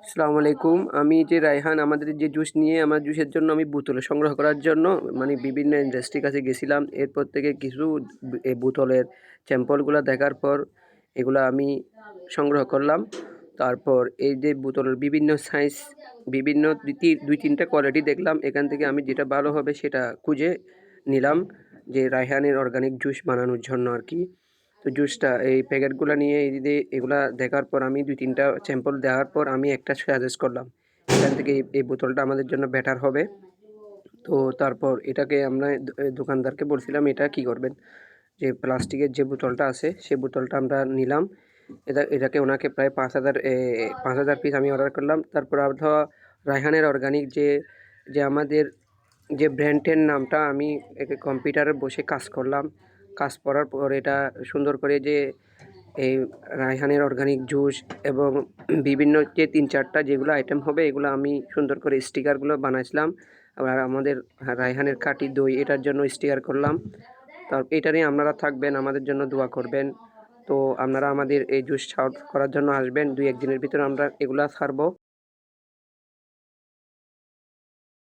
আসসালামু আলাইকুম। আমি যে রায়হান আমাদের যে জুস নিয়ে আমার জুসের জন্য আমি বোতলে সংগ্রহ করার জন্য মানে বিভিন্ন ইন্ডাস্ট্রির কাছে গেছিলাম। এরপর থেকে কিছু এই বোতলের স্যাম্পলগুলা দেখার পর এগুলা আমি সংগ্রহ করলাম। তারপর এই যে বোতলের বিভিন্ন সাইজ, বিভিন্ন ২-৩টা কোয়ালিটি দেখলাম। এখান থেকে আমি যেটা ভালো হবে সেটা খুঁজে নিলাম যে রায়হানের অর্গানিক জুস বানানোর জন্য আরকি। তো জুসটা এই প্যাকেটগুলা নিয়ে এই যে এগুলা দেখার পর আমি ২-৩টা স্যাম্পল দেওয়ার পর আমি একটা সাজেস্ট করলাম। এখান থেকে এই বোতলটা আমাদের জন্য বেটার হবে। তো তারপর এটাকে আমরা দোকানদারকে বলছিলাম এটা কি করবেন? যে প্লাস্টিকের যে বোতলটা আছে সেই বোতলটা আমরা নিলাম। এটাকে ওনাকে প্রায় ৫,০০০ পিস আমি অর্ডার করলাম। তারপর ধর রায়হানের অর্গানিক যে আমাদের যে ব্র্যান্ডের নামটা আমি কম্পিউটারে বসে কাজ করলাম। কাজ করার পর এটা সুন্দর করে যে এই রায়হানের অর্গানিক জুস এবং বিভিন্ন যে ৩-৪টা যেগুলো আইটেম হবে এগুলো আমি সুন্দর করে স্টিকারগুলো বানাইছিলাম। আবার আমাদের রায়হানের খাঁটি দই এটার জন্য স্টিকার করলাম। এটা নিয়ে আপনারা থাকবেন, আমাদের জন্য দোয়া করবেন। তো আপনারা আমাদের এই জুস সার্ভ করার জন্য আসবেন। ২-১ দিনের ভিতরে আমরা এগুলা ছাড়বো।